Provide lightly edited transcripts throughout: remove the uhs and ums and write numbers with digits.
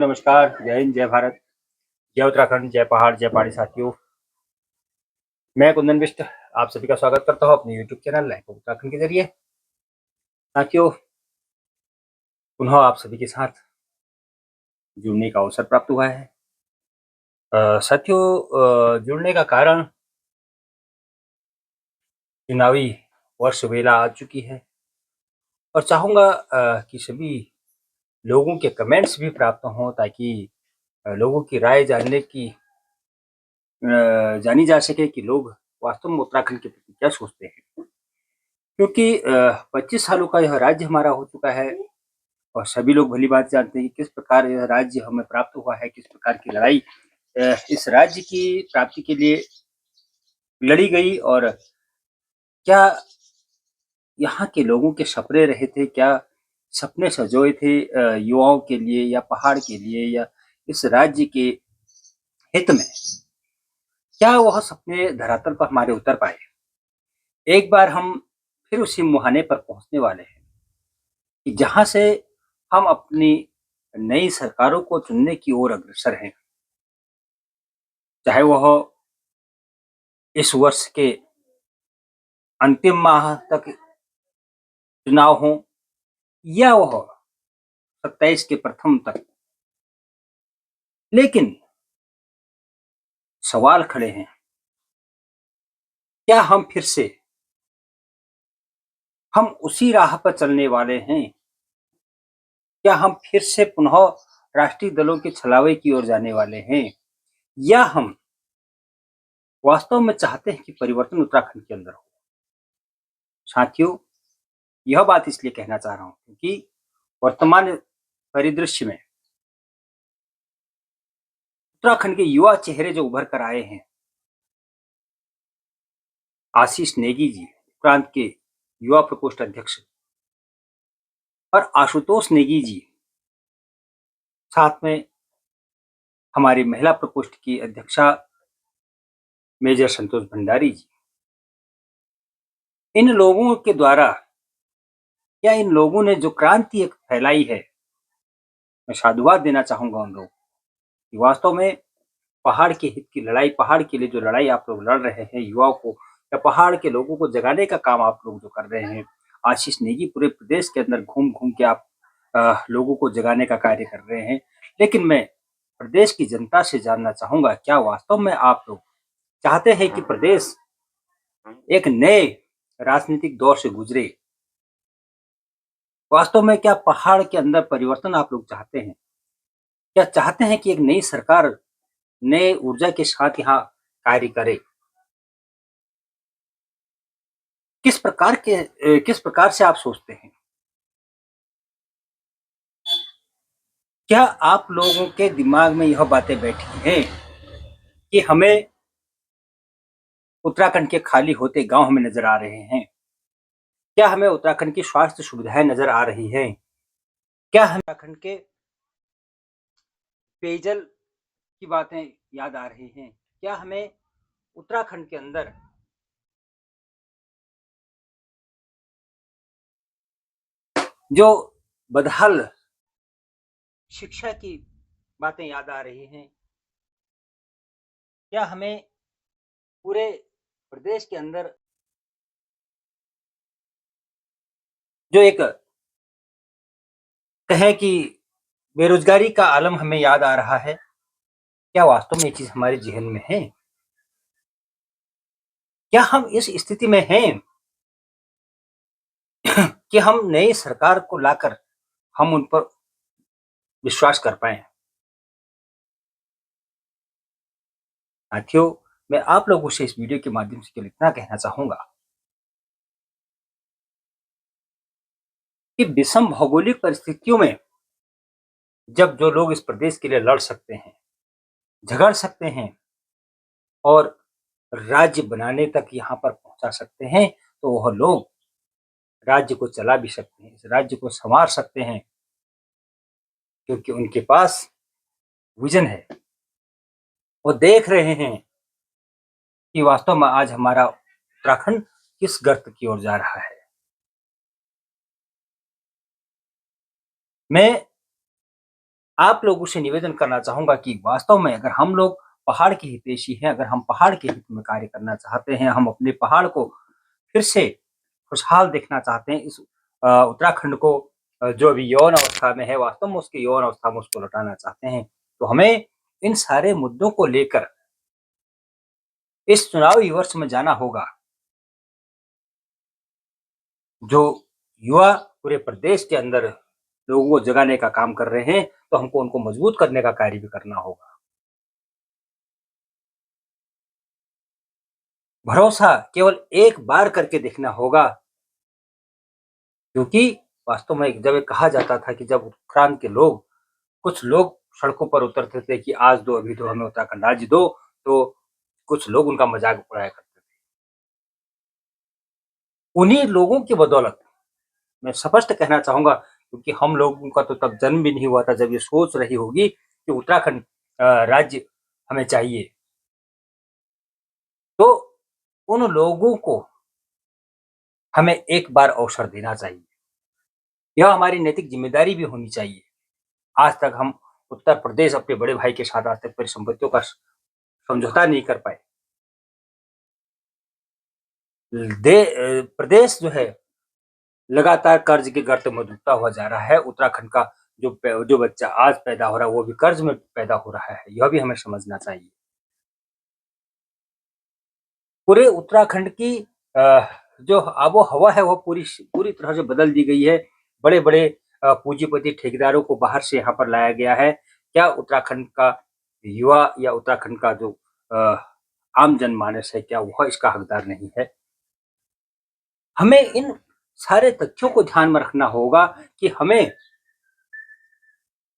नमस्कार, जय हिंद, जय भारत, जय उत्तराखंड, जय पहाड़, जय पहाड़ी साथियों। मैं कुंदन बिष्ट आप सभी का स्वागत करता हूँ अपने YouTube channel life of Uttarakhand के जरिए। साथियों, पुनः आप सभी के साथ जुड़ने का अवसर प्राप्त हुआ है। साथियों, जुड़ने का कारण चुनावी वर्ष वेला आ चुकी है और चाहूँगा कि सभी लोगों के कमेंट्स भी प्राप्त हों ताकि लोगों की राय जानी जा सके कि लोग वास्तव में उत्तराखंड के प्रति क्या सोचते हैं। क्योंकि 25 सालों का यह राज्य हमारा हो चुका है और सभी लोग भली बात जानते हैं कि किस प्रकार यह राज्य हमें प्राप्त हुआ है, किस प्रकार की लड़ाई इस राज्य की प्राप्ति के लिए लड़ी गई और क्या यहाँ के लोगों के सपने रहे थे, क्या सपने सजोए थे युवाओं के लिए या पहाड़ के लिए या इस राज्य के हित में, क्या वह सपने धरातल पर हमारे उतर पाए। एक बार हम फिर उसी मुहाने पर पहुंचने वाले हैं कि जहां से हम अपनी नई सरकारों को चुनने की ओर अग्रसर हैं, चाहे वह इस वर्ष के अंतिम माह तक चुनाव हो या वह 27 के प्रथम तक। लेकिन सवाल खड़े हैं, क्या हम फिर से हम उसी राह पर चलने वाले हैं? क्या हम फिर से पुनः राष्ट्रीय दलों के छलावे की ओर जाने वाले हैं या हम वास्तव में चाहते हैं कि परिवर्तन उत्तराखंड के अंदर हो? साथियों, यह बात इसलिए कहना चाह रहा हूं क्योंकि वर्तमान परिदृश्य में उत्तराखंड के युवा चेहरे जो उभर कर आए हैं, आशीष नेगी जी प्रांत के युवा प्रकोष्ठ अध्यक्ष और आशुतोष नेगी जी, साथ में हमारी महिला प्रकोष्ठ की अध्यक्षा मेजर संतोष भंडारी जी, इन लोगों के द्वारा या इन लोगों ने जो क्रांति एक फैलाई है, मैं साधुवाद देना चाहूंगा उन लोगों कि वास्तव में पहाड़ के हित की लड़ाई, पहाड़ के लिए जो लड़ाई आप लोग लड़ रहे हैं, युवाओं को या पहाड़ के लोगों को जगाने का काम आप लोग जो कर रहे हैं, आशीष नेगी पूरे प्रदेश के अंदर घूम घूम के आप लोगों को जगाने का कार्य कर रहे हैं। लेकिन मैं प्रदेश की जनता से जानना चाहूंगा, क्या वास्तव में आप लोग चाहते हैं कि प्रदेश एक नए राजनीतिक दौर से गुजरे? वास्तव में क्या पहाड़ के अंदर परिवर्तन आप लोग चाहते हैं? क्या चाहते हैं कि एक नई सरकार नए ऊर्जा के साथ यहाँ कार्य करे? किस प्रकार से आप सोचते हैं? क्या आप लोगों के दिमाग में यह बातें बैठी हैं कि हमें उत्तराखंड के खाली होते गांव हमें नजर आ रहे हैं? क्या हमें उत्तराखंड की स्वास्थ्य सुविधाएं नजर आ रही हैं? क्या हमें उत्तराखंड के पेयजल की बातें याद आ रही हैं? क्या हमें उत्तराखंड के अंदर जो बदहाल शिक्षा की बातें याद आ रही हैं? क्या हमें पूरे प्रदेश के अंदर जो एक कहें कि बेरोजगारी का आलम हमें याद आ रहा है, क्या वास्तव में ये चीज हमारे जहन में है? क्या हम इस स्थिति में हैं कि हम नई सरकार को लाकर हम उन पर विश्वास कर पाए? साथियों, मैं आप लोगों से इस वीडियो के माध्यम से केवल इतना कहना चाहूंगा कि विषम भौगोलिक परिस्थितियों में जब जो लोग इस प्रदेश के लिए लड़ सकते हैं, झगड़ सकते हैं और राज्य बनाने तक यहाँ पर पहुंचा सकते हैं, तो वह लोग राज्य को चला भी सकते हैं, इस राज्य को संवार सकते हैं, क्योंकि उनके पास विजन है। वो देख रहे हैं कि वास्तव में आज हमारा उत्तराखंड किस गर्त की ओर जा रहा है। मैं आप लोगों से निवेदन करना चाहूँगा कि वास्तव में अगर हम लोग पहाड़ के हितैषी हैं, अगर हम पहाड़ के हित में कार्य करना चाहते हैं, हम अपने पहाड़ को फिर से खुशहाल देखना चाहते हैं, इस उत्तराखंड को जो अभी यौवन अवस्था में है, वास्तव में उसकी यौवन अवस्था में उसको लौटाना चाहते हैं, तो हमें इन सारे मुद्दों को लेकर इस चुनावी वर्ष में जाना होगा। जो युवा पूरे प्रदेश के अंदर लोगों को जगाने का काम कर रहे हैं, तो हमको उनको मजबूत करने का कार्य भी करना होगा। भरोसा केवल एक बार करके देखना होगा, क्योंकि वास्तव में जब ये कहा जाता था कि जब उत्तराखंड के लोग, कुछ लोग सड़कों पर उतरते थे कि आज दो, अभी दो, हमें उत्तराखंड राज्य दो, तो कुछ लोग उनका मजाक उड़ाया करते थे। उन्हीं लोगों की बदौलत मैं स्पष्ट कहना चाहूंगा, क्योंकि हम लोगों का तो तब जन्म भी नहीं हुआ था जब ये सोच रही होगी कि उत्तराखंड राज्य हमें चाहिए, तो उन लोगों को हमें एक बार अवसर देना चाहिए। यह हमारी नैतिक जिम्मेदारी भी होनी चाहिए। आज तक हम उत्तर प्रदेश अपने बड़े भाई के साथ आज तक परिसंपत्तियों का समझौता नहीं कर पाए। प्रदेश जो है लगातार कर्ज के गर्त में डूबता हुआ जा रहा है। उत्तराखंड का जो बच्चा आज पैदा हो रहा है वो भी कर्ज में पैदा हो रहा है, यह भी हमें समझना चाहिए। पूरे उत्तराखंड की जो आबो हवा है वो पूरी पूरी तरह से बदल दी गई है। बड़े बड़े पूंजीपति ठेकेदारों को बाहर से यहाँ पर लाया गया है। क्या उत्तराखंड का युवा या उत्तराखंड का जो आम जनमानस है, क्या वह इसका हकदार नहीं है? हमें इन सारे तथ्यों को ध्यान में रखना होगा कि हमें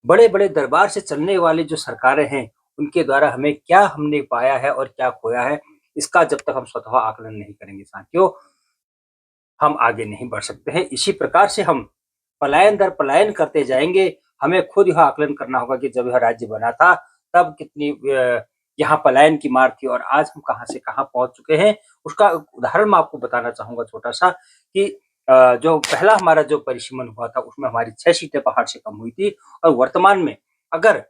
बड़े बड़े दरबार से चलने वाली जो सरकारें हैं, उनके द्वारा हमें क्या हमने पाया है और क्या खोया है, इसका जब तक हम स्वतः आकलन नहीं करेंगे साथियों, हम आगे नहीं बढ़ सकते हैं। इसी प्रकार से हम पलायन दर पलायन करते जाएंगे। हमें खुद यह आकलन करना होगा कि जब यह राज्य बना था तब कितनी यहाँ पलायन की मार थी और आज हम कहाँ से कहाँ पहुंच चुके हैं। उसका उदाहरण मैं आपको बताना चाहूंगा छोटा सा, कि जो पहला हमारा जो परिसीमन हुआ था उसमें हमारी 6 सीटें पहाड़ से कम हुई थी, और वर्तमान में अगर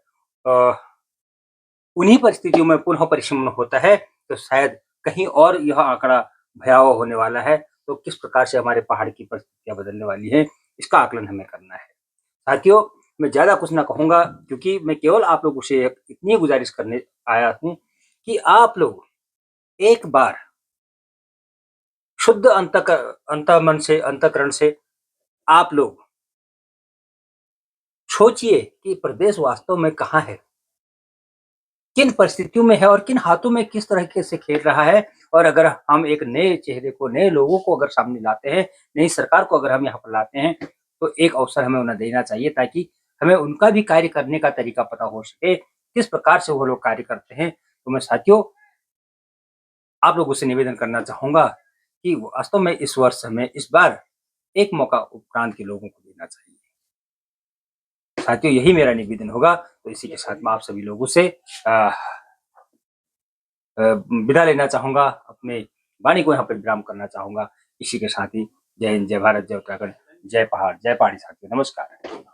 उन्हीं परिस्थितियों में पुनः परिसीमन होता है तो शायद कहीं और यह आंकड़ा भयावह होने वाला है। तो किस प्रकार से हमारे पहाड़ की परिस्थितियां बदलने वाली है, इसका आकलन हमें करना है साथियों। मैं ज्यादा कुछ ना कहूंगा, क्योंकि मैं केवल आप लोगों से इतनी गुजारिश करने आया हूं कि आप लोग एक बार शुद्ध अंतःमन से, अंतःकरण से आप लोग सोचिए कि प्रदेश वास्तव में कहाँ है, किन परिस्थितियों में है और किन हाथों में किस तरीके से खेल रहा है। और अगर हम एक नए चेहरे को, नए लोगों को अगर सामने लाते हैं, नई सरकार को अगर हम यहाँ पर लाते हैं, तो एक अवसर हमें उन्हें देना चाहिए ताकि हमें उनका भी कार्य करने का तरीका पता हो सके, किस प्रकार से वो लोग कार्य करते हैं। तो मैं साथियों आप लोगों से निवेदन करना चाहूंगा कि वास्तव में इस वर्ष हमें इस बार एक मौका उपरांत के लोगों को देना चाहिए। साथियों यही मेरा निवेदन होगा। तो इसी के साथ मैं आप सभी लोगों से विदा लेना चाहूंगा, अपने वाणी को यहाँ पर विराम करना चाहूंगा। इसी के साथ ही जय हिंद, जय भारत, जय उत्तराखंड, जय पहाड़, जय पहाड़ी साथियों, नमस्कार।